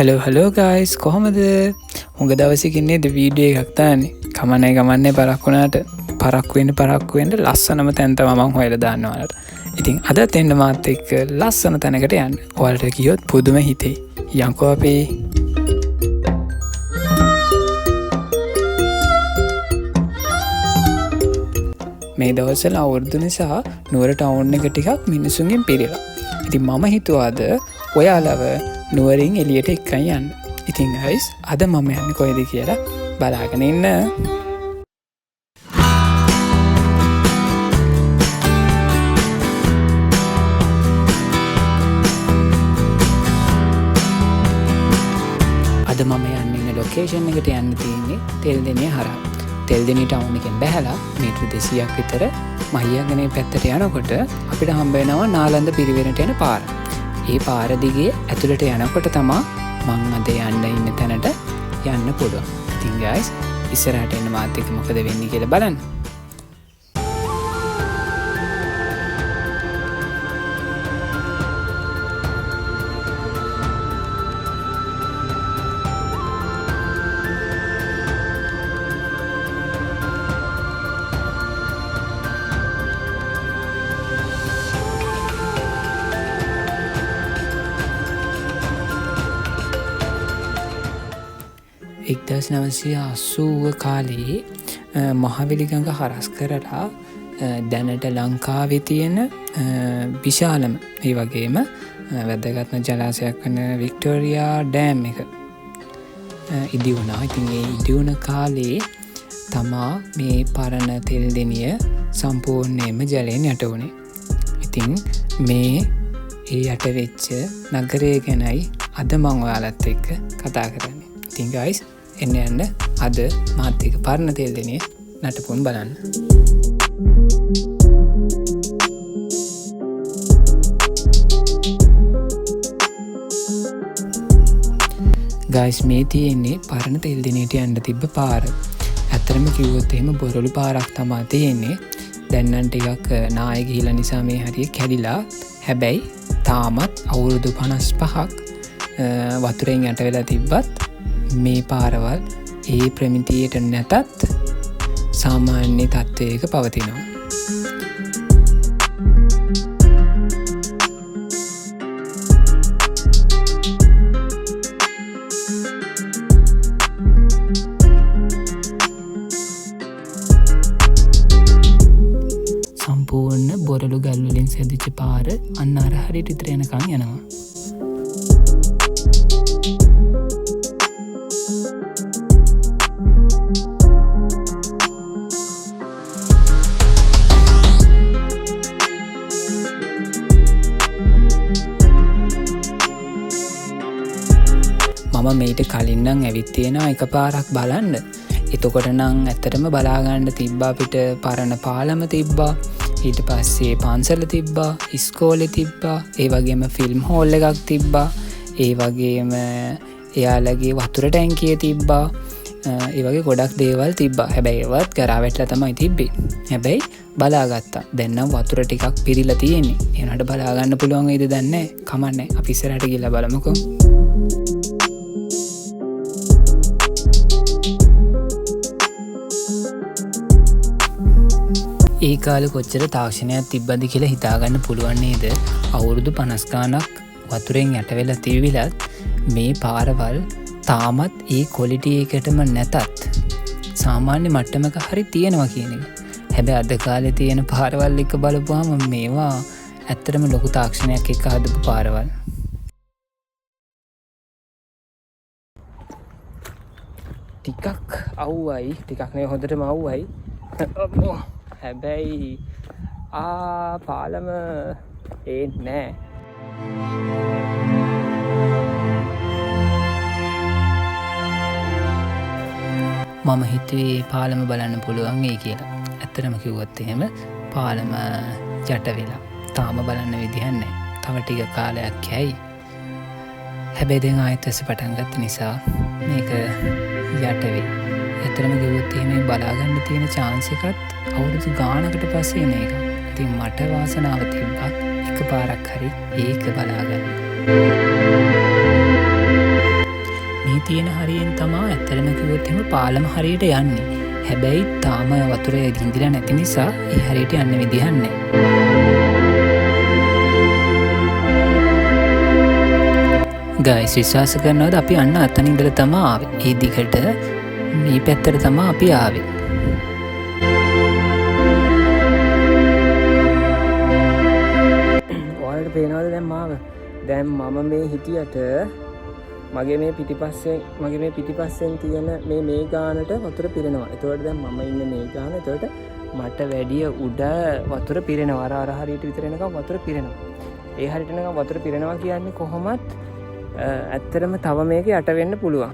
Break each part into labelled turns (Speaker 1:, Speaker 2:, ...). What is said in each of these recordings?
Speaker 1: Hello guys කොහොමද හොඟ දවසකින් නේද video එකක් දාන්නේ කමන්නේ පරක්කු වෙන්න ලස්සනම තැන තමයි මම හොයලා දාන්න ඔයාලට. ඉතින් අදත් එන්න මාත් එක්ක ලස්සන තැනකට යන්න. ඔයාලට කියොත් පුදුම හිතේ. යන්කෝ අපි. මේ දවස්වල අවුරුදු නිසා නුවර ටවුන් එක ටිකක් මිනිසුන්ගෙන් පිරීලා. ඉතින් මම හිතුවාද ඔයාලව නුවරින් එළියට එක්කන් යන්න. ඉතින් ගයිස් අද මම යන්නේ කොහෙද කියලා බලාගෙන ඉන්න. අද මම යන්නේ ලොකේෂන් එකට යන්න තියෙන්නේ තෙල්දෙනිය හරහා. තෙල්දෙනිය ටවුන් එකෙන් බැහැලා මීටර 200ක් විතර මහියගනේ පැත්තට යනකොට අපිට හම්බ වෙනවා නාලන්ද පිරිවෙනට යන පාර. ඒ පාර දිගේ ඇතුළට යනකොට තමා මං අද යන්න ඉන්න තැනට යන්න පුළුවන්. ඉතින් ගයිස් ඉස්සරහට එන්න මාත් එක්ක මොකද වෙන්නේ කියලා බලන්න. එක්දස් 980 කාලයේ මහවැලිගඟ හරස් කරලා දැනට ලංකාවේ තියෙන විශාලම ඒ වගේම වැදගත්ම ජලාශයක් වන වික්ටෝරියා ඩෑම් එක ඉදි වුණා. ඉතින් ඒ ඉදි වුණ කාලේ තමා මේ පරණ තෙල්දෙනිය සම්පූර්ණයෙන්ම ජලයෙන් යට වුණේ. ඉතින් මේ ඒ යට වෙච්ච නගරය ගැනයි අද මම ඔයාලත් එක්ක කතා කරන්නේ. ඉතින් ගයිස් එන්න අද මාත් එක්ක පරණ තෙල්දෙනිය නටපුම් බලන්න. ගයිස් මේ තියෙන්නේ පරණ තෙල්දෙනියට යන්න තිබ්බ පාර. ඇත්තටම කිව්වොත් එහෙම බොරළු පාරක් තමයි තියෙන්නේ. දැන් නම් ටිකක් නාය ගිහිලා නිසා මේ හරිය කැඩිලා. හැබැයි තාමත් අවුරුදු 55ක් වතුරෙන් යට වෙලා තිබ්බත් මේ පාරවල් ඒ ප්‍රමිතියට නැතත් සාමාන්‍ය තත්ත්වයක පවතිනවා. සම්පූර්ණ බොරළු ගල් වලින් සැදිච්ච පාර අන්න අර හරියට ඉතර යනකම් යනවා. මම මේට කලින් නම් ඇවිත් තියෙනවා එක පාරක් බලන්න. එතකොට නම් ඇත්තටම බලාගන්න තිබ්බා අපිට පරණ පාලම තිබ්බා. ඊට පස්සේ පන්සල තිබ්බා, ඉස්කෝලේ තිබ්බා, ඒ වගේම ෆිල්ම් හෝල් එකක් තිබ්බා. ඒ වගේම එයාලගේ වතුර ටැංකිය තිබ්බා. ඒ වගේ ගොඩක් දේවල් තිබ්බා. හැබැයි ඒවත් ගරා වැටලා තමයි තිබ්බේ. හැබැයි බලාගත්තා. දැන් නම් වතුර ටිකක් පිරීලා තියෙන්නේ. ඒ වුණාට බලාගන්න පුළුවන් වේද දන්නේ නැහැ. කමන්නේ. අපි ඉස්සරහට ගිහලා බලමුකෝ. ඒ කාලේ කොච්චර තාක්ෂණයක් තිබ්බද කියලා හිතාගන්න පුළුවන් නේද? අවුරුදු 50 ගාණක් වතුරෙන් යට වෙලා තිබිලත් මේ පාරවල් තාමත් ඒ ක්වොලිටි එකටම නැතත් සාමාන්‍ය මට්ටමක හරි තියෙනවා කියන එක. හැබැයි අද කාලේ තියෙන පාරවල් එක බලපුවාම මේවා ඇත්තටම ලොකු තාක්ෂණයක් එක්ක හදපු පාරවල්. ටිකක් අවුවයි, ටිකක් නේ හොඳටම අවුවයි. හැබැයි පාලම එන්නේ මම හිතුවේ පාලම බලන්න පුළුවන් වෙයි කියලා. ඇත්තටම කිව්වොත් එහෙම පාලම යට වෙලා තාම බලන්න විදිහක් නැහැ. තව ටික කාලයක් යයි. හැබැයි දැන් ආයෙත් පටන් ගත්ත නිසා මේක යට වෙයි. ඇත්තටම කිව්වොත් එහෙම බලාගන්න තියෙන chance එකත් අවුරුදු ගානකට පස්සේ එන එක. ඉතින් මට වාසනාව තිබ්බා එක පාරක් හරි ඒක බලාගන්න. තියෙන හරියෙන් තමා ඇත්තටම කිව්වොත් එහෙම පාලම හරියට යන්නේ. හැබැයි තාම වතුර දින්දිලා නැති නිසා ඒ හරියට යන්න විදිහක් නැහැ. ගයිස් විශ්වාස කරනවද අපි අන්න අතන ඉඳලා තමයි ආවේ. ඒ දිගට මේ පැත්තට තමයි අපි ආවේ. ඔයාලට පේනවද දැන් මාව? දැන් මම මේ හිටියට මගේ මේ පිටිපස්සෙන් තියෙන මේ ගානට වතුර පිරෙනවා. එතකොට දැන් මම ඉන්නේ මේ ගාන. එතකොට මට වැඩිය උඩ වතුර පිරෙනවා. අර හරියට විතර එනකම් වතුර පිරෙනවා. ඒ හරියට එනකම් වතුර පිරෙනවා කියන්නේ කොහොමත් ඇත්තටම තව මේක යට වෙන්න පුළුවන්.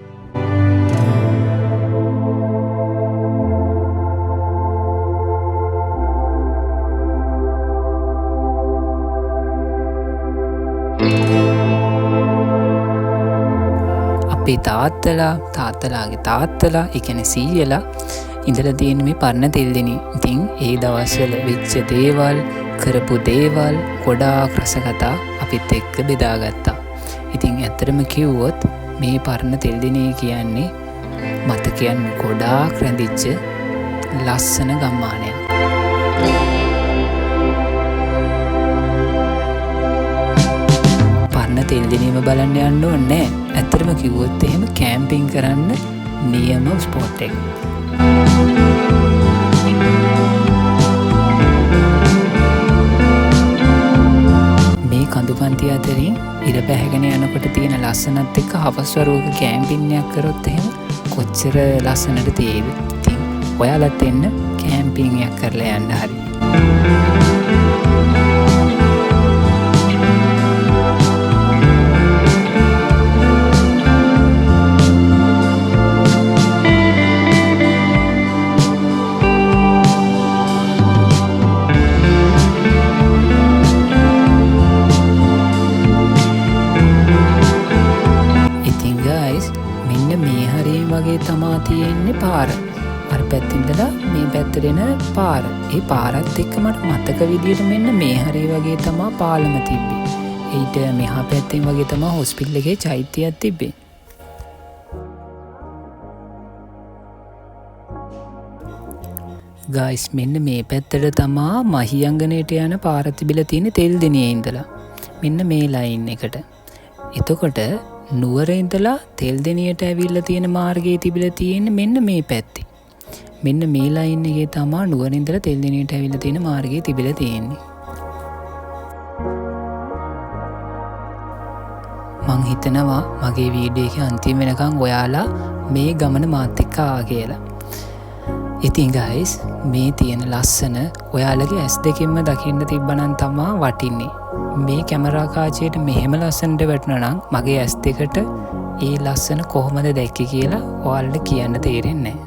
Speaker 1: අපේ තාත්තලාගේ තාත්තලා ඒ කියන්නේ සීයලා ඉඳලා තියෙන මේ පරණ තෙල්දෙනේ. ඉතින් ඒ දවස්වල වෙච්ච දේවල්, කරපු දේවල් ගොඩාක් රසකතා අපිත් එක්ක බෙදාගත්තා. ඉතින් ඇත්තටම කිව්වොත් මේ පරණ තෙල්දෙනේ කියන්නේ මතකයන් ගොඩාක් රැඳිච්ච ලස්සන ගම්මානයක්. පරණ තෙල්දෙනේම බලන්න යන්න ඕනේ නැහැ. ඇත්තටම කිව්වොත් එහෙම කැම්පින් කරන්න නියම ස්පොට් එක. මේ කඳුපන්ති අතරින් ඉර පැහැගෙන යනකොට තියෙන ලස්සනත් එක්ක හවස් වරුවක කැම්පින් එකක් කරොත් එහෙම කොච්චර ලස්සනට තියෙයිද. ඉතින් ඔයාලත් එන්න කැම්පින් එකක් කරලා යන්න හරි. වගේ තමා තියෙන්නේ පාර. අර පැත්තින්දලා මේ පැත්තට එන පාර. ඒ පාරත් එක්ක මට මතක විදියට මෙන්න මේ හරිය වගේ තමා පාලම තිබ්බේ. ඊට මෙහා පැත්තෙන් වගේ තමා හොස්පිටල් එකේ චෛත්‍යයක් තිබ්බේ. ගයිස් මෙන්න මේ පැත්තට තමා මහියංගනයට යන පාර තිබිලා තියෙන තෙල්දෙනියේ ඉඳලා. මෙන්න මේ ලයින් එකට. එතකොට නුවර ඉඳලා තෙල්දෙනියට ඇවිල්ලා තියෙන මාර්ගයේ තිබිලා තියෙන්නේ මෙන්න මේ පැත්තේ. මෙන්න මේ ලයින් එකේ තමයි නුවර ඉඳලා තෙල්දෙනියට ඇවිල්ලා තියෙන මාර්ගයේ තිබිලා තියෙන්නේ. මං හිතනවා මගේ වීඩියෝ එකේ අන්තිම වෙනකන් ඔයාලා මේ ගමන මාත් එක්ක ආවා කියලා. ඉතින් ගයිස් මේ තියෙන ලස්සන ඔයාලගේ ඇස් දෙකෙන්ම දකින්න තිබ්බනම් තමයි වටින්නේ. මේ කැමරා කාචයට මෙහෙම ලස්සනට වැටුණා නම් මගේ ඇස් දෙකට ඒ ලස්සන කොහොමද දැක්කේ කියලා ඔයාලට කියන්න තේරෙන්නේ නැහැ.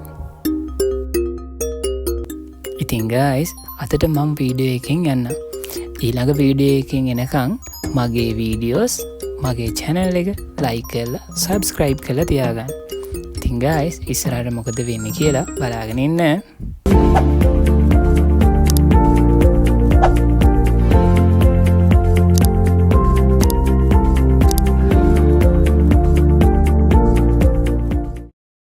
Speaker 1: ඉතින් ගයිස් අදට මම වීඩියෝ එකෙන් යන්න. ඊළඟ වීඩියෝ එකෙන් එනකන් මගේ වීඩියෝස් මගේ channel එක like කරලා subscribe කරලා තියාගන්න. ඉතින් ගයිස් ඉස්සරහට මොකද වෙන්නේ කියලා බලාගෙන ඉන්න.